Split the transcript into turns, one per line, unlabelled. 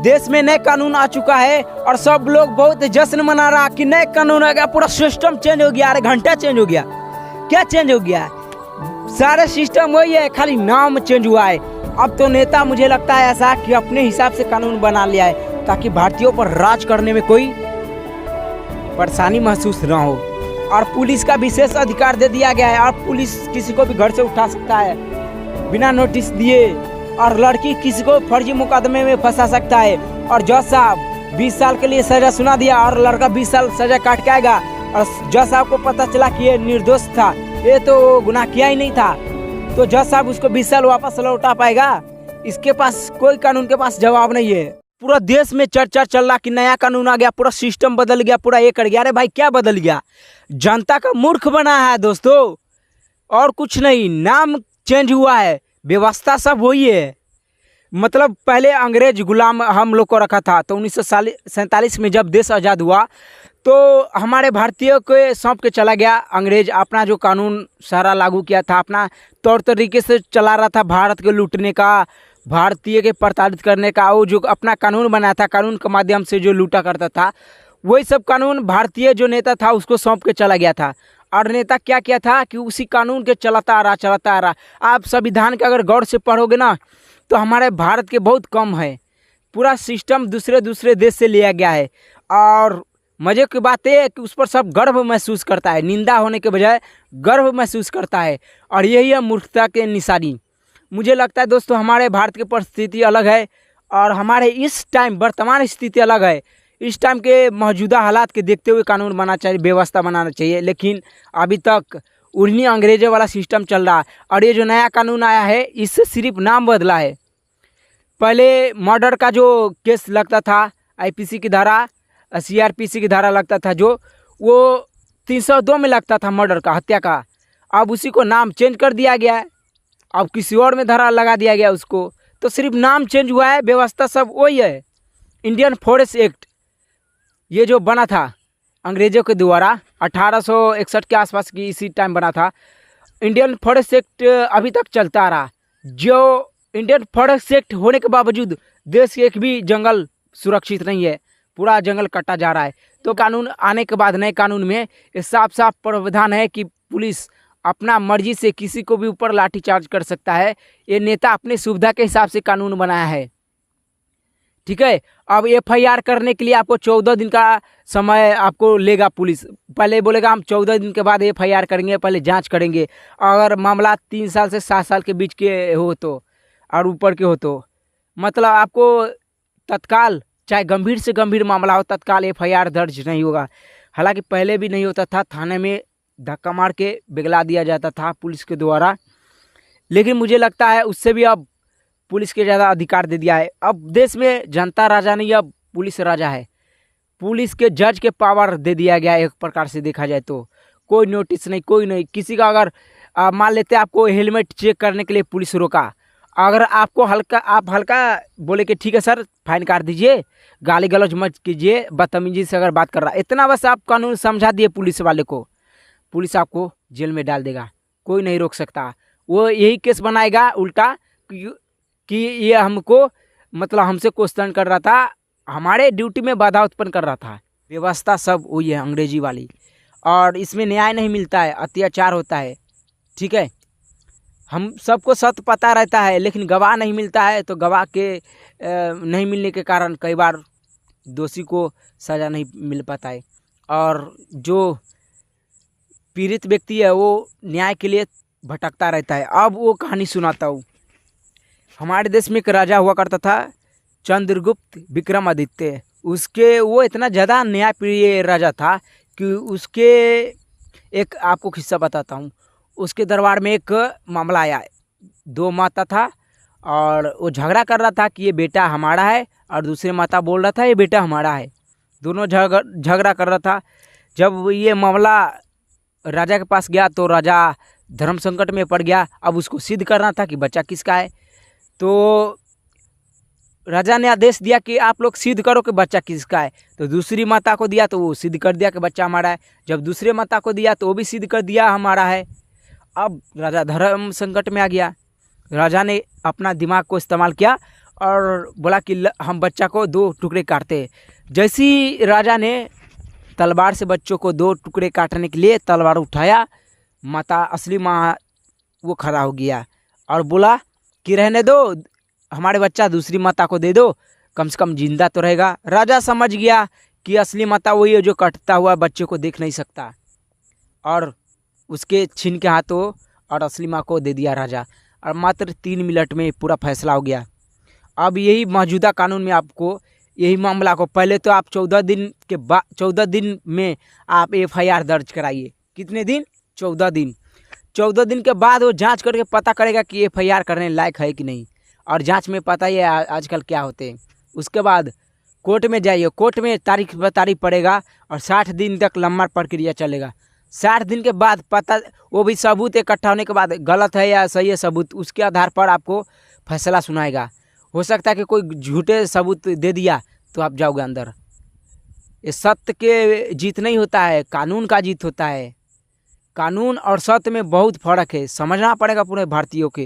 देश में नए कानून आ चुका है और सब लोग बहुत जश्न मना रहा कि नए कानून आ गया, पूरा सिस्टम चेंज हो गया। अरे घंटा चेंज हो गया, क्या चेंज हो गया? सारे सिस्टम वही है, खाली नाम चेंज हुआ है। अब तो नेता मुझे लगता है ऐसा कि अपने हिसाब से कानून बना लिया है ताकि भारतीयों पर राज करने में कोई परेशानी महसूस ना हो। और पुलिस का विशेष अधिकार दे दिया गया है और पुलिस किसी को भी घर से उठा सकता है बिना नोटिस दिए, और लड़की किसी को फर्जी मुकदमे में फंसा सकता है। और जज साहब 20 साल के लिए सजा सुना दिया और लड़का 20 साल सजा काट के आएगा, और जज साहब को पता चला कि ये निर्दोष था, ये तो गुनाह किया ही नहीं था, तो जज साहब उसको 20 साल वापस लौटा पाएगा? इसके पास कोई कानून के पास जवाब नहीं है। पूरा देश में चर्चा चल रहा कि नया कानून आ गया, पूरा सिस्टम बदल गया, पूरा ये कर गया। अरे भाई क्या बदल गया? जनता का मूर्ख बना है दोस्तों, और कुछ नहीं। नाम चेंज हुआ है, व्यवस्था सब वही है। मतलब पहले अंग्रेज गुलाम हम लोग को रखा था, तो 1947 में जब देश आज़ाद हुआ तो हमारे भारतीयों को सौंप के चला गया अंग्रेज। अपना जो कानून सारा लागू किया था, अपना तौर तरीके से चला रहा था, भारत को लूटने का, भारतीय के प्रताड़ित करने का। वो जो अपना कानून बनाया था, कानून के माध्यम से जो लूटा करता था, वही सब कानून भारतीय जो नेता था उसको सौंप के चला गया था। और नेता क्या किया था कि उसी कानून के चलाता आ रहा। आप संविधान के अगर गौर से पढ़ोगे ना तो हमारे भारत के बहुत कम है। पूरा सिस्टम दूसरे देश से लिया गया है। और मज़े की बात यह है कि उस पर सब गर्व महसूस करता है, निंदा होने के बजाय गर्व महसूस करता है। और यही है मूर्खता के निशानी। मुझे लगता है दोस्तों हमारे भारत की परिस्थिति अलग है और हमारे इस टाइम वर्तमान स्थिति अलग है। इस टाइम के मौजूदा हालात के देखते हुए कानून बनाना चाहिए, व्यवस्था बनाना चाहिए। लेकिन अभी तक उन्हीं अंग्रेजों वाला सिस्टम चल रहा है। और ये जो नया कानून आया है इससे सिर्फ नाम बदला है। पहले मर्डर का जो केस लगता था, आईपीसी की धारा, सीआरपीसी की धारा लगता था, जो वो 302 में लगता था मर्डर का, हत्या का। अब उसी को नाम चेंज कर दिया गया है, अब किसी और में धारा लगा दिया गया उसको। तो सिर्फ नाम चेंज हुआ है, व्यवस्था सब वही है। इंडियन फॉरेस्ट एक्ट ये जो बना था अंग्रेज़ों के द्वारा 1861 के आसपास की इसी टाइम बना था। इंडियन फॉरेस्ट एक्ट अभी तक चलता आ रहा। जो इंडियन फॉरेस्ट एक्ट होने के बावजूद देश के एक भी जंगल सुरक्षित नहीं है, पूरा जंगल कटा जा रहा है। तो कानून आने के बाद नए कानून में ये साफ साफ प्रावधान है कि पुलिस अपना मर्जी से किसी को भी ऊपर लाठीचार्ज कर सकता है। ये नेता अपने सुविधा के हिसाब से कानून बनाया है, ठीक है। अब एफआईआर करने के लिए आपको 14 दिन का समय आपको लेगा पुलिस। पहले बोलेगा हम 14 दिन के बाद एफआईआर करेंगे, पहले जांच करेंगे। अगर मामला 3 साल से 7 साल के बीच के हो तो, और ऊपर के हो तो, मतलब आपको तत्काल, चाहे गंभीर से गंभीर मामला हो, तत्काल एफआईआर दर्ज नहीं होगा। हालांकि पहले भी नहीं होता था, थाने में धक्का मार के बिगला दिया जाता था पुलिस के द्वारा। लेकिन मुझे लगता है उससे भी अब पुलिस के ज़्यादा अधिकार दे दिया है। अब देश में जनता राजा नहीं, अब पुलिस राजा है। पुलिस के जज के पावर दे दिया गया है एक प्रकार से देखा जाए तो। कोई नोटिस नहीं, कोई नहीं। किसी का अगर मान लेते आपको हेलमेट चेक करने के लिए पुलिस रोका, अगर आपको आप हल्का बोले कि ठीक है सर फाइन काट दीजिए, गाली गलौज मत कीजिए, बदतमीजी से अगर बात कर रहा है, इतना बस आप कानून समझा दिए पुलिस वाले को, पुलिस आपको जेल में डाल देगा, कोई नहीं रोक सकता। वो यही केस बनाएगा उल्टा कि ये हमको, मतलब हमसे क्वेश्चन कर रहा था, हमारे ड्यूटी में बाधा उत्पन्न कर रहा था। व्यवस्था सब वही है अंग्रेजी वाली, और इसमें न्याय नहीं मिलता है, अत्याचार होता है, ठीक है। हम सबको सत्य पता रहता है लेकिन गवाह नहीं मिलता है, तो गवाह के नहीं मिलने के कारण कई बार दोषी को सज़ा नहीं मिल पाता है। और जो पीड़ित व्यक्ति है वो न्याय के लिए भटकता रहता है। अब वो कहानी सुनाता हूँ। हमारे देश में एक राजा हुआ करता था, चंद्रगुप्त विक्रमादित्य। उसके वो इतना ज़्यादा न्यायप्रिय राजा था कि उसके एक आपको किस्सा बताता हूँ। उसके दरबार में एक मामला आया, 2 माता था और वो झगड़ा कर रहा था कि ये बेटा हमारा है, और दूसरे माता बोल रहा था ये बेटा हमारा है। दोनों झगड़ा कर रहा था। जब ये मामला राजा के पास गया तो राजा धर्म संकट में पड़ गया। अब उसको सिद्ध करना था कि बच्चा किसका है। तो राजा ने आदेश दिया कि आप लोग सिद्ध करो कि बच्चा किसका है। तो दूसरी माता को दिया तो वो सिद्ध कर दिया कि बच्चा हमारा है। जब दूसरे माता को दिया तो वो भी सिद्ध कर दिया हमारा है। अब राजा धर्म संकट में आ गया। राजा ने अपना दिमाग को इस्तेमाल किया और बोला कि हम बच्चा को 2 टुकड़े काटते। जैसे ही राजा ने तलवार से बच्चों को 2 टुकड़े काटने के लिए तलवार उठाया, माता असली माँ वो खड़ा हो गया और बोला कि रहने दो, हमारे बच्चा दूसरी माता को दे दो, कम से कम जिंदा तो रहेगा। राजा समझ गया कि असली माता वही है जो कटता हुआ बच्चे को देख नहीं सकता, और उसके छीन के हाथों और असली माँ को दे दिया राजा। और मात्र 3 मिनट में पूरा फैसला हो गया। अब यही मौजूदा कानून में आपको यही मामला को पहले तो आप 14 दिन के बाद 14 दिन में आप FIR दर्ज कराइए। कितने दिन? 14 दिन। 14 दिन के बाद वो जांच करके पता करेगा कि FIR करने लायक है कि नहीं। और जांच में पता ही है आजकल क्या होते हैं। उसके बाद कोर्ट में जाइए, कोर्ट में तारीख ब तारीख पड़ेगा और 60 दिन तक लंबा प्रक्रिया चलेगा। 60 दिन के बाद पता, वो भी सबूत इकट्ठा होने के बाद गलत है या सही है सबूत, उसके आधार पर आपको फैसला सुनाएगा। हो सकता है कि कोई झूठे सबूत दे दिया तो आप जाओगे अंदर। ये सत्य के जीत नहीं होता है, कानून का जीत होता है। कानून और सत्य में बहुत फर्क है, समझना पड़ेगा पूरे भारतीयों के।